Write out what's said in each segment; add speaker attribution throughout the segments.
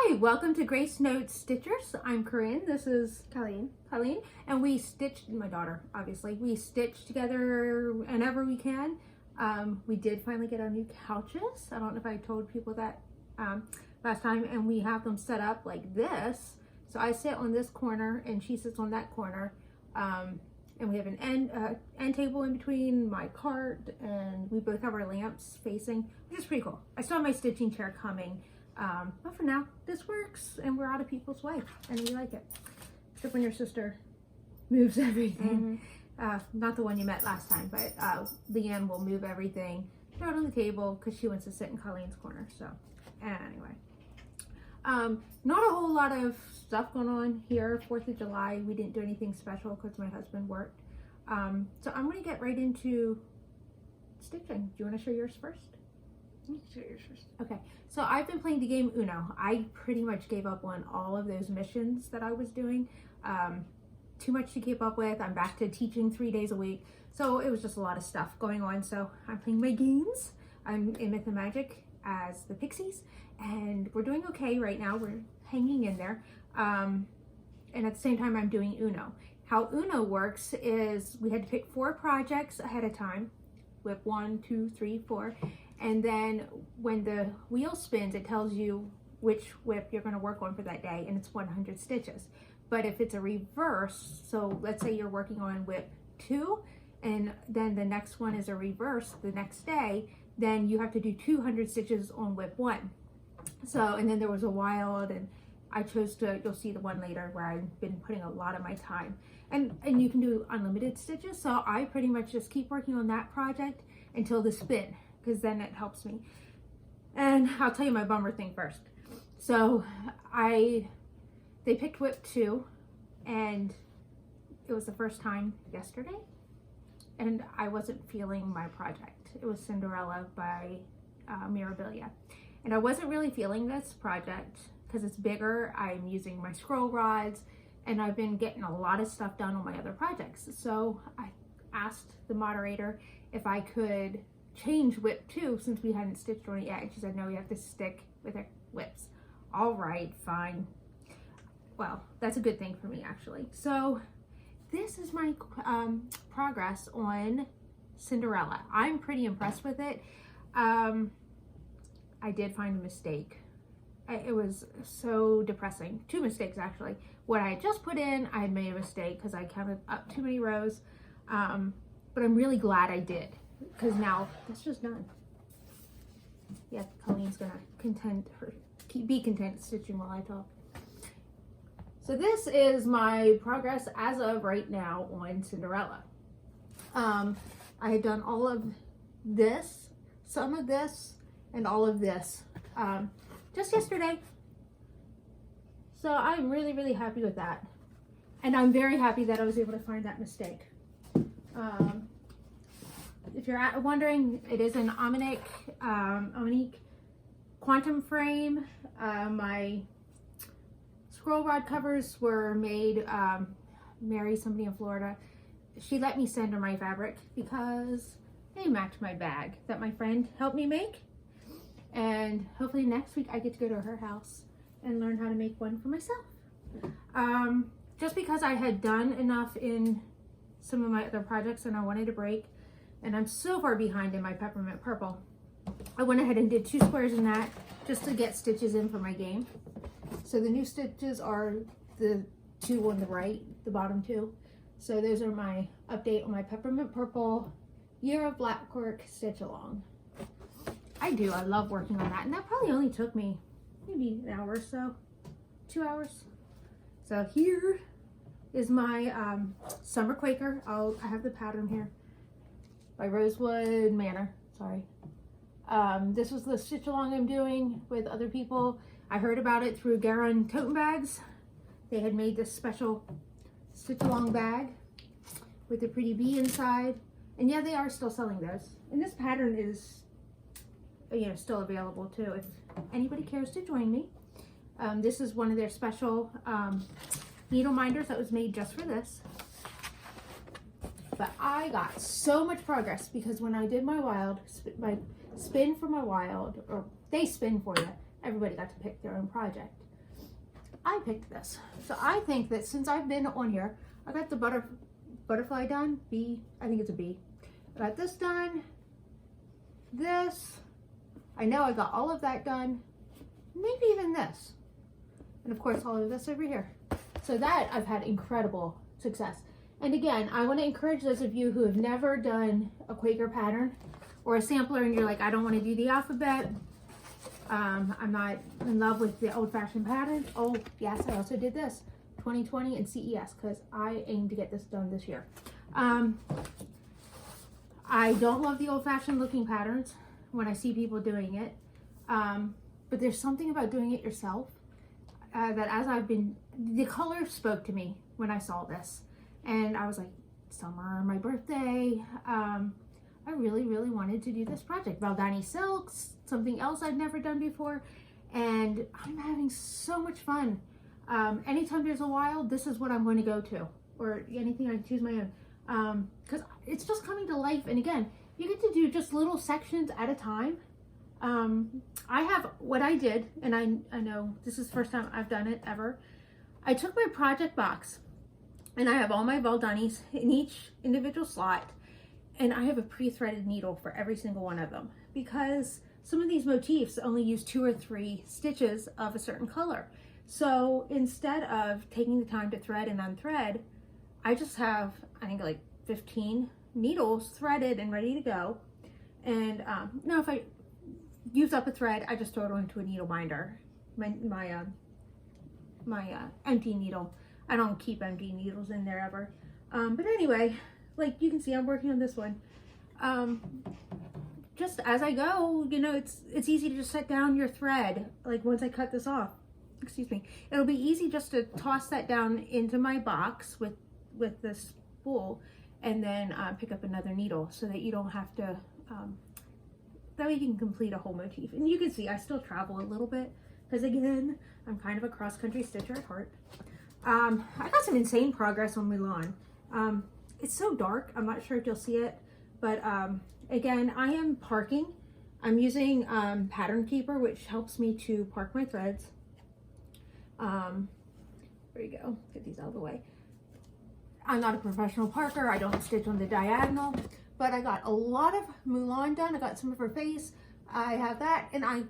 Speaker 1: Hi, welcome to Gracenotesstitchers. I'm Corinne. This is
Speaker 2: Colleen.
Speaker 1: And we stitched, my daughter, obviously. We stitch together whenever we can. We did finally get our new couches. I don't know if I told people that last time, and we have them set up like this. So I sit on this corner and she sits on that corner. And we have an end table in between my cart, and we both have our lamps facing, which is pretty cool. I still have my stitching chair coming. But for now, this works, and we're out of people's way, and we like it. Except when your sister moves everything. Not the one you met last time, but Leanne will move everything, throw it on the table, because she wants to sit in Colleen's corner. So, anyway. Not a whole lot of stuff going on here. 4th of July, we didn't do anything special because my husband worked. So I'm going to get right into stitching. Do you want to show yours first?
Speaker 2: Show yours first.
Speaker 1: Okay, so I've been playing the game Uno. I pretty much gave up on all of those missions that I was doing. Too much to keep up with. I'm back to teaching 3 days a week. So it was just a lot of stuff going on. So I'm playing my games. I'm in Myth and Magic as the Pixies, and we're doing okay right now. We're hanging in there. And at the same time, I'm doing Uno. How Uno works is we had to pick 4 projects ahead of time, with 1, 2, 3, 4. And then when the wheel spins, it tells you which whip you're going to work on for that day, and it's 100 stitches. But if it's a reverse, so let's say you're working on whip 2, and then the next one is a reverse the next day, then you have to do 200 stitches on whip 1. So, and then there was a wild, and I chose to, you'll see the one later where I've been putting a lot of my time. And you can do unlimited stitches, so I pretty much just keep working on that project until the spin, because then it helps me. And I'll tell you my bummer thing first. So they picked whip 2, and it was the first time yesterday, and I wasn't feeling my project. It was Cinderella by Mirabilia. And I wasn't really feeling this project because it's bigger. I'm using my scroll rods, and I've been getting a lot of stuff done on my other projects. So I asked the moderator if I could change whip 2 since we hadn't stitched on it yet. And she said, no, you have to stick with our whips. All right, fine. Well, that's a good thing for me, actually. So this is my progress on Cinderella. I'm pretty impressed with it. I did find a mistake. It was so depressing. 2 mistakes, actually. What I had just put in, I had made a mistake because I counted up too many rows. But I'm really glad I did, because now that's just done. Yeah, Colleen's gonna be content stitching while I talk. So this is my progress as of right now on Cinderella. I had done all of this, some of this, and all of this just yesterday. So I'm really, really happy with that. And I'm very happy that I was able to find that mistake. If you're wondering, it is an Omnic quantum frame. My scroll rod covers were made, Mary, somebody in Florida, she let me send her my fabric because they match my bag that my friend helped me make. And hopefully next week I get to go to her house and learn how to make one for myself. Just because I had done enough in some of my other projects and I wanted to break, and I'm so far behind in my Peppermint Purple, I went ahead and did 2 squares in that just to get stitches in for my game. So the new stitches are the 2 on the right, the bottom 2. So those are my update on my Peppermint Purple Year of Blackwork stitch along. I love working on that, and that probably only took me maybe an hour or so, 2 hours. So here is my summer Quaker. I have the pattern here by Rosewood Manor. Sorry. This was the stitch along I'm doing with other people. I heard about it through Garon Tottenbags. They had made this special stitch along bag with a pretty bee inside, and yeah, they are still selling those. And this pattern is, you know, still available too if anybody cares to join me. This is one of their special needle minders that was made just for this. But I got so much progress because when I did my spin for my wild, or they spin for you, everybody got to pick their own project. I picked this. So I think that since I've been on here, I got the butterfly done, B, I think it's a B. I got this done, this, I know I got all of that done, maybe even this. And of course all of this over here. So that I've had incredible success. And again, I want to encourage those of you who have never done a Quaker pattern or a sampler and you're like, I don't want to do the alphabet. I'm not in love with the old-fashioned pattern. Oh, yes, I also did this. 2020 and CES because I aim to get this done this year. I don't love the old-fashioned looking patterns when I see people doing it. But there's something about doing it yourself that as I've been, the color spoke to me when I saw this. And I was like, summer, my birthday. I really, really wanted to do this project. Dani Silks, something else I'd never done before. And I'm having so much fun. Anytime there's a wild, this is what I'm going to go to. Or anything I choose my own. Because it's just coming to life. And again, you get to do just little sections at a time. I have what I did, and I know this is the first time I've done it ever. I took my project box, and I have all my Valdanis in each individual slot. And I have a pre-threaded needle for every single one of them because some of these motifs only use 2 or 3 stitches of a certain color. So instead of taking the time to thread and unthread, I just have, I think like 15 needles threaded and ready to go. And now if I use up a thread, I just throw it onto a needle binder. My empty needle. I don't keep empty needles in there ever. But anyway, like you can see, I'm working on this one. Just as I go, you know, it's easy to just set down your thread. Like once I cut this off, excuse me, it'll be easy just to toss that down into my box with this spool and then pick up another needle so that you don't have to, that way you can complete a whole motif. And you can see I still travel a little bit because again, I'm kind of a cross-country stitcher at heart. I got some insane progress on Mulan. It's so dark, I'm not sure if you'll see it, but again, I am parking. I'm using Pattern Keeper, which helps me to park my threads. There you go, get these out of the way. I'm not a professional parker, I don't stitch on the diagonal, but I got a lot of Mulan done. I got some of her face, I have that, and I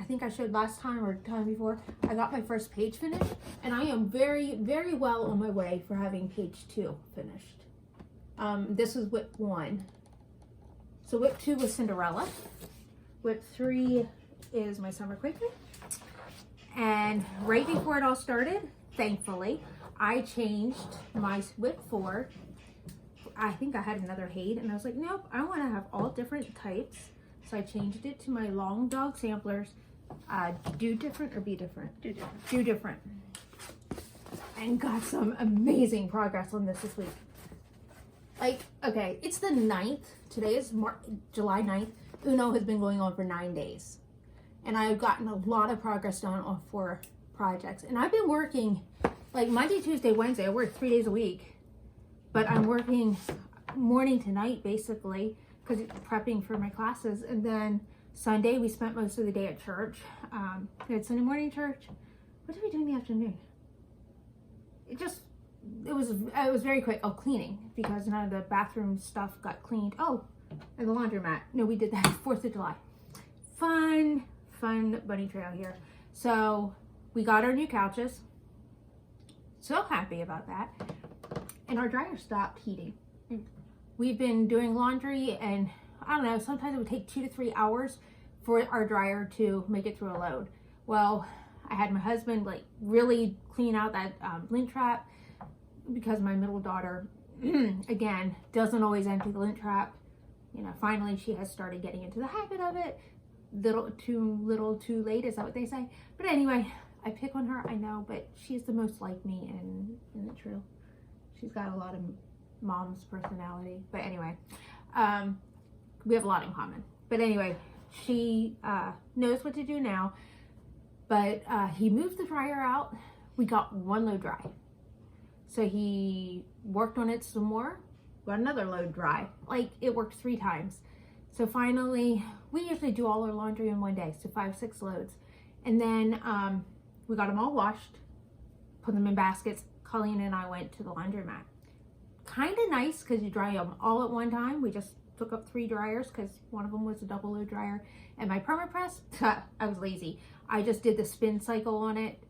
Speaker 1: think I showed last time or time before, I got my first page finished, and I am very, very well on my way for having page 2 finished. This is whip 1. So whip 2 was Cinderella. Whip 3 is my summer Quaker. And right before it all started, thankfully, I changed my whip 4. I think I had another HAED, and I was like, nope, I want to have all different types. So I changed it to my long dog samplers. Do different or be different?
Speaker 2: Do different.
Speaker 1: Do different. And got some amazing progress on this week. Like, okay, it's the 9th. Today is July 9th. Uno has been going on for 9 days. And I've gotten a lot of progress done on 4 projects. And I've been working like Monday, Tuesday, Wednesday. I work 3 days a week. But I'm working morning to night basically because it's prepping for my classes. And then Sunday, we spent most of the day at church. We had Sunday morning church. What did we do in the afternoon? It was very quick. Oh, cleaning, because none of the bathroom stuff got cleaned. Oh, and the laundromat. No, we did that 4th of July. Fun bunny trail here. So we got our new couches. So happy about that. And our dryer stopped heating. We've been doing laundry, and I don't know, sometimes it would take 2 to 3 hours for our dryer to make it through a load. Well, I had my husband like really clean out that lint trap because my middle daughter, again, doesn't always empty the lint trap. You know, finally she has started getting into the habit of it. Little too late, is that what they say? But anyway, I pick on her, I know, but she's the most like me, and isn't it true? She's got a lot of mom's personality. But anyway, we have a lot in common. But anyway, she knows what to do now. But he moved the dryer out. We got 1 load dry. So he worked on it some more, got another load dry. Like, it worked 3 times. So finally, we usually do all our laundry in one day, so 5, 6 loads. And then we got them all washed put them in baskets. Colleen and I went to the laundromat. Kind of nice because you dry them all at one time. We just took up 3 dryers because one of them was a double load dryer. And my perma press, I was lazy. I just did the spin cycle on it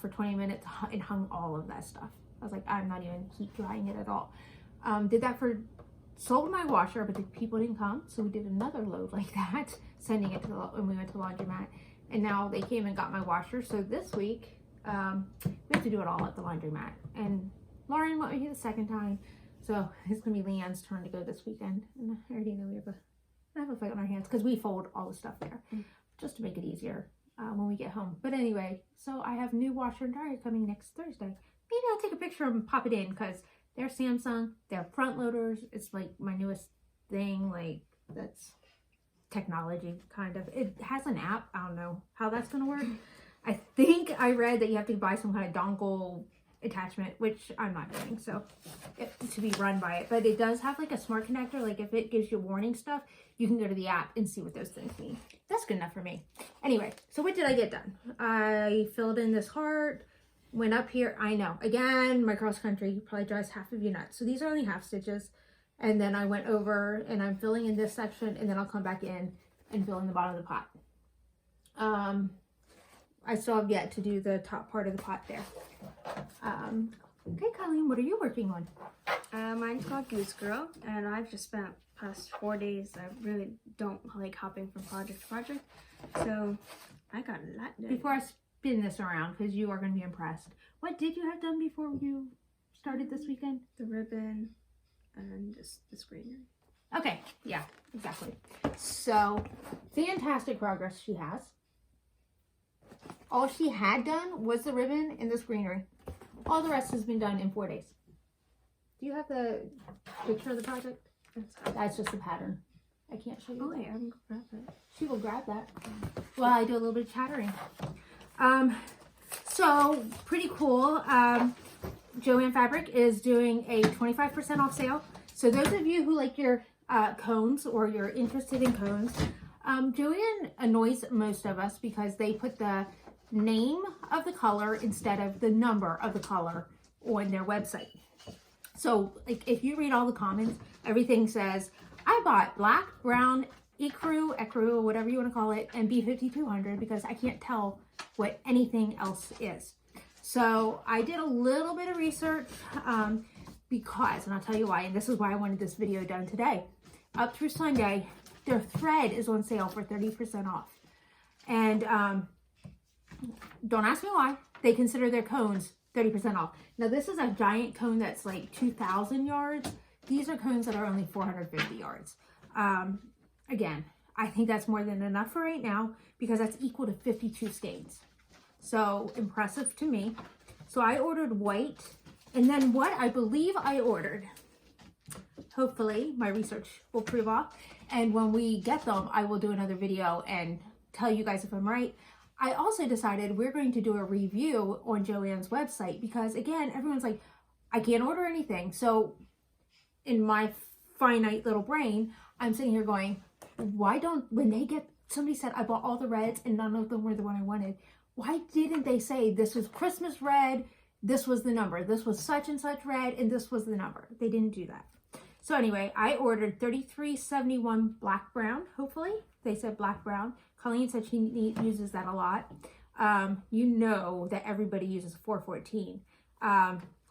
Speaker 1: for 20 minutes and hung all of that stuff. I was like, I'm not even heat drying it at all. Did that sold my washer, but the people didn't come. So we did another load like that, sending it to when we went to the laundromat. And now they came and got my washer. So this week, we have to do it all at the laundromat. And Lauren went with me the second time. So it's going to be Leanne's turn to go this weekend. And I already know we have a fight on our hands because we fold all the stuff there just to make it easier when we get home. But anyway, so I have new washer and dryer coming next Thursday. Maybe I'll take a picture and pop it in because they're Samsung. They're front loaders. It's like my newest thing. Like that's technology kind of. It has an app. I don't know how that's going to work. I think I read that you have to buy some kind of dongle attachment, which I'm not doing, so to be run by it. But it does have like a smart connector. Like if it gives you warning stuff, you can go to the app and see what those things mean. That's good enough for me. Anyway, so what did I get done? I filled in this heart, went up here. I know, again, my cross country probably drives half of you nuts. So these are only half stitches. And then I went over and I'm filling in this section, and then I'll come back in and fill in the bottom of the pot. I still have yet to do the top part of the pot there. Okay, Colleen, what are you working on?
Speaker 2: Mine's called Goose Girl, and I've just spent past 4 days. I really don't like hopping from project to project, so I got a lot done.
Speaker 1: Before I spin this around, because you are going to be impressed, what did you have done before you started this weekend?
Speaker 2: The ribbon and just the screener.
Speaker 1: Okay, yeah, exactly. So, fantastic progress she has. All she had done was the ribbon and the screenery. All the rest has been done in 4 days. Do you have the picture of the project? That's just the pattern. I can't show you.
Speaker 2: Oh, yeah, I'm gonna grab it.
Speaker 1: She will grab that while I do a little bit of chattering. So, pretty cool. Joann Fabric is doing a 25% off sale. So those of you who like your cones or you're interested in cones, Joann annoys most of us because they put the name of the color instead of the number of the color on their website. So like if you read all the comments, everything says, I bought black, brown, ecru, whatever you want to call it, and B5200 because I can't tell what anything else is. So I did a little bit of research because, and I'll tell you why, and this is why I wanted this video done today. Up through Sunday, their thread is on sale for 30% off. And don't ask me why. They consider their cones 30% off. Now this is a giant cone that's like 2,000 yards. These are cones that are only 450 yards. Again, I think that's more than enough for right now because that's equal to 52 skeins. So impressive to me. So I ordered white, and then what I believe I ordered, hopefully my research will prove off. And when we get them, I will do another video and tell you guys if I'm right. I also decided we're going to do a review on Joann's website because again, everyone's like, I can't order anything. So in my finite little brain, I'm sitting here going, why don't, when they get, somebody said I bought all the reds and none of them were the one I wanted. Why didn't they say this was Christmas red, this was the number, this was such and such red, and this was the number? They didn't do that. So anyway, I ordered 3371 black brown, hopefully. They said black brown. Colleen said she uses that a lot. You know that everybody uses 414.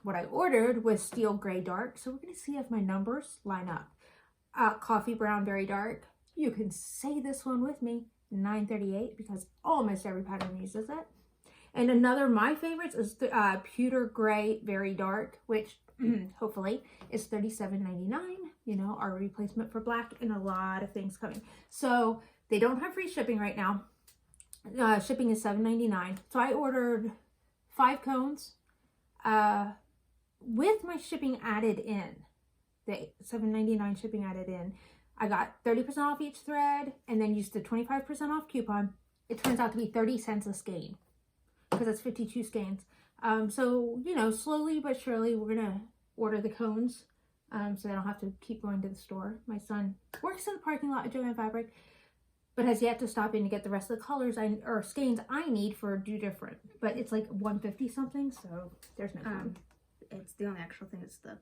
Speaker 1: What I ordered was steel gray dark. So we're going to see if my numbers line up. Coffee brown very dark. You can say this one with me, 938, because almost every pattern uses it. And another my favorites is the pewter gray very dark, which hopefully is $37.99. You know, our replacement for black, and a lot of things coming. So they don't have free shipping right now. Shipping is $7.99. So I ordered 5 cones with my shipping added in. The $7.99 shipping added in. I got 30% off each thread and then used the 25% off coupon. It turns out to be 30 cents a skein because it's 52 skeins. So, you know, slowly but surely we're going to order the cones so I don't have to keep going to the store. My son works in the parking lot at Joann Fabric. but has yet to stop in to get the rest of the colors or skeins I need for Do Different. But it's like 150 something, so there's no fun.
Speaker 2: It's the only actual thing is the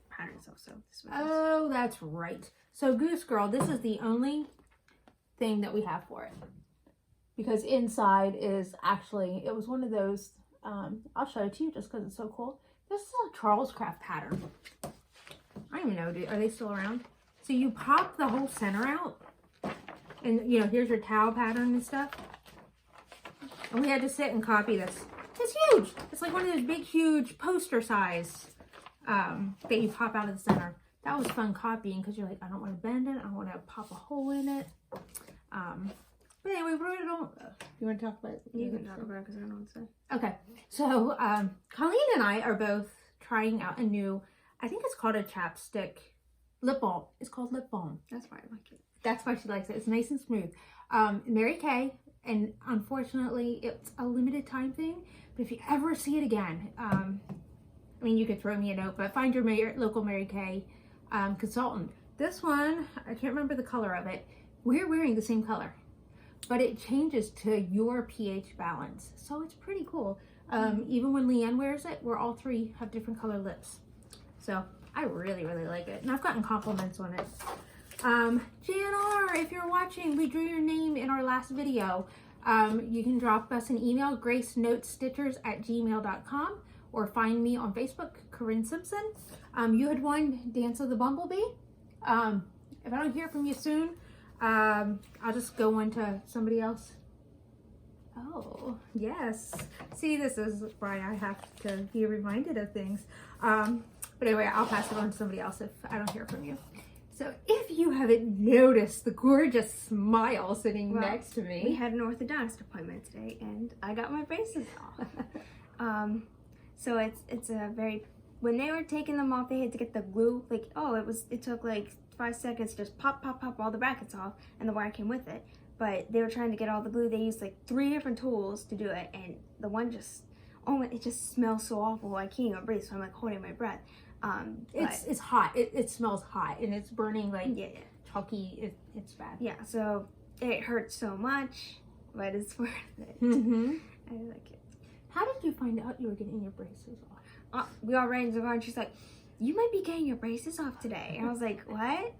Speaker 2: pattern itself. So this one
Speaker 1: oh, that's right. So Goose Girl, this is the only thing that we have for it, because inside is actually, it was one of those. I'll show it to you just because it's so cool. This is a Charles Craft pattern. I don't even know, are they still around? So you pop the whole center out, and you know, here's your towel pattern and stuff. And we had to sit and copy this. It's huge. It's like one of those big, huge poster size that you pop out of the center. That was fun copying because you're like, I don't want to bend it. I don't want to pop a hole in it. But anyway, we really don't. You want to talk about it?
Speaker 2: you can talk about it because I don't know what to say.
Speaker 1: Okay. So Colleen and I are both trying out a new, I think it's called a chapstick lip balm. It's called Lip Balm.
Speaker 2: That's why I like it.
Speaker 1: That's why she likes it. It's nice and smooth. Mary Kay, and unfortunately, it's a limited time thing. But if you ever see it again, I mean, you could throw me a note, but find your local Mary Kay consultant. This one, I can't remember the color of it. We're wearing the same color, but it changes to your pH balance. So it's pretty cool. Even when Leanne wears it, we're all three have different color lips. So I really, really like it. And I've gotten compliments on it. Jan R, if you're watching, we drew your name in our last video. You can drop us an email, gracenotesstitchers@gmail.com, or find me on Facebook, Corinne Simpson. You had won Dance of the Bumblebee. If I don't hear from you soon, I'll just go on to somebody else. Oh, yes. See, this is why I have to be reminded of things. But anyway, I'll pass it on to somebody else if I don't hear from you. So if you haven't noticed the gorgeous smile sitting next to me.
Speaker 2: We had an orthodontist appointment today and I got my braces off. So it's a very, when they were taking them off, they had to get the glue, like, it took like 5 seconds to just pop all the brackets off, and the wire came with it. But they were trying to get all the glue. They used like 3 different tools to do it, and the one just, it just smells so awful. I can't even breathe, so I'm like holding my breath.
Speaker 1: It's hot. It smells hot, and it's burning like chalky. It's bad.
Speaker 2: Yeah, so it hurts so much, but it's worth it.
Speaker 1: Mm-hmm.
Speaker 2: I like it.
Speaker 1: How did you find out you were getting your braces off?
Speaker 2: We all ran to the car, and she's like, "You might be getting your braces off today." And I was like, "What?"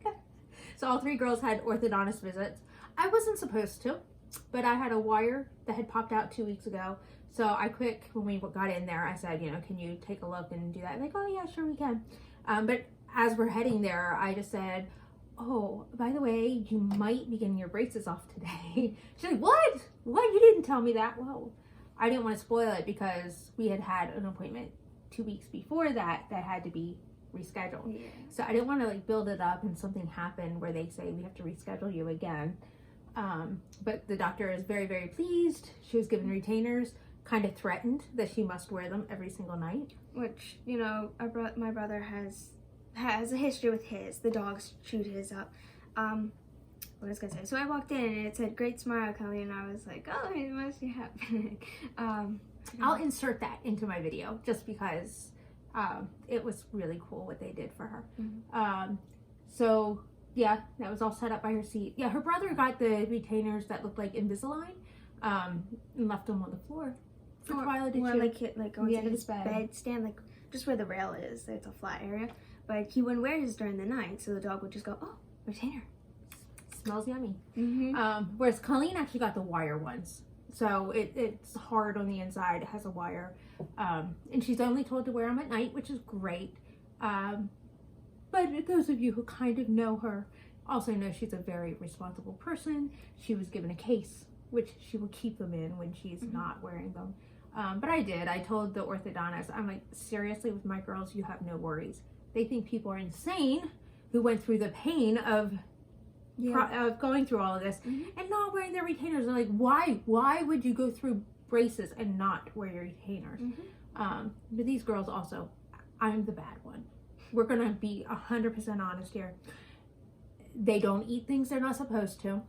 Speaker 1: So all 3 girls had orthodontist visits. I wasn't supposed to, but I had a wire that had popped out 2 weeks ago. So I when we got in there, I said, you know, can you take a look and do that? And like, oh yeah, sure we can. But as we're heading there, I just said, oh, by the way, you might be getting your braces off today. She's like, what? What? You didn't tell me that. Well, I didn't want to spoil it because we had an appointment 2 weeks before that had to be rescheduled.
Speaker 2: Yeah.
Speaker 1: So I didn't want to like build it up and something happen where they say we have to reschedule you again. But the doctor is very, very pleased. She was given retainers, kind of threatened that she must wear them every single night.
Speaker 2: Which, you know, my brother has a history with his. The dogs chewed his up. What was I gonna say? So I walked in and it said "Great Smile, Kelly," and I was like, oh, it must be happening.
Speaker 1: I'll insert that into my video just because it was really cool what they did for her.
Speaker 2: Mm-hmm.
Speaker 1: So yeah, that was all set up by her seat. Yeah, her brother got the retainers that looked like Invisalign and left them on the floor. For Twyla did
Speaker 2: like on the end of his bed stand, like just where the rail is. It's a flat area, but he wouldn't wear his during the night, so the dog would just go, oh, retainer.
Speaker 1: Smells yummy.
Speaker 2: Mm-hmm.
Speaker 1: Whereas Colleen actually got the wire ones, so it's hard on the inside. It has a wire, and she's only told to wear them at night, which is great. But those of you who kind of know her also know she's a very responsible person. She was given a case, which she will keep them in when she's not wearing them. But I told the orthodontist, I'm like, seriously, with my girls, you have no worries. They think people are insane who went through the pain of going through all of this and not wearing their retainers. They're like, why would you go through braces and not wear your retainers? But these girls also, I'm the bad one. We're gonna be 100% honest here. They don't eat things they're not supposed to.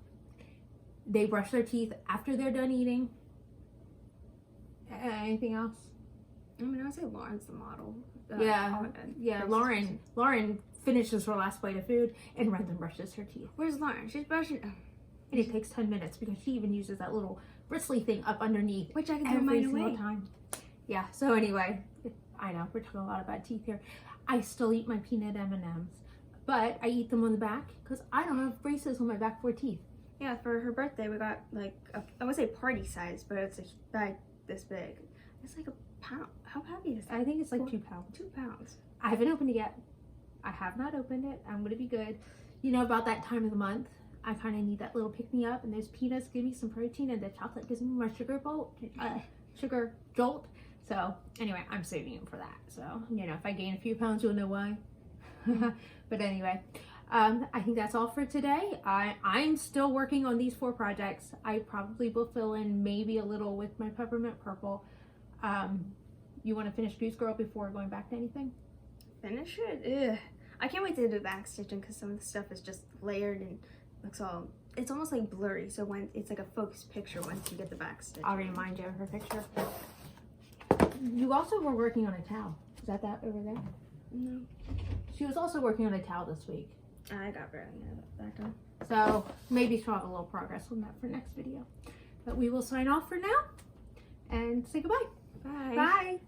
Speaker 1: They brush their teeth after they're done eating. Anything else?
Speaker 2: I mean, I would say Lauren's the model.
Speaker 1: Lauren finishes her last bite of food and runs and brushes her teeth.
Speaker 2: Where's Lauren? She's brushing.
Speaker 1: and it takes 10 minutes because she even uses that little bristly thing up underneath,
Speaker 2: which I can throw
Speaker 1: every
Speaker 2: mine
Speaker 1: single
Speaker 2: away.
Speaker 1: time. Yeah, so anyway, I know we're talking a lot about teeth here. I still eat my peanut M&Ms, but I eat them on the back because I don't have braces on my back for teeth.
Speaker 2: Yeah, for her birthday we got like I would say party size, but it's a bag this big. It's like a pound. How heavy is that?
Speaker 1: I think it's like 2 pounds.
Speaker 2: 2 pounds.
Speaker 1: I haven't opened it yet. I have not opened it. I'm gonna be good. You know, about that time of the month, I kind of need that little pick me up, and those peanuts give me some protein, and the chocolate gives me my sugar jolt. So anyway, I'm saving them for that. So you know, if I gain a few pounds, you'll know why. But anyway, I think that's all for today. I'm still working on these 4 projects. I probably will fill in maybe a little with my Peppermint Purple. You want to finish Goose Girl before going back to anything?
Speaker 2: Finish it? Ugh. I can't wait to do back stitching because some of the stuff is just layered and looks all, it's almost like blurry. So when it's like a focused picture once you get the back stitch.
Speaker 1: I'll remind you of her picture. You also were working on a towel. Is that over there?
Speaker 2: No.
Speaker 1: She was also working on a towel this week.
Speaker 2: I got barely that done.
Speaker 1: So maybe she'll have a little progress on that for next video. But we will sign off for now and say goodbye.
Speaker 2: Bye.
Speaker 1: Bye.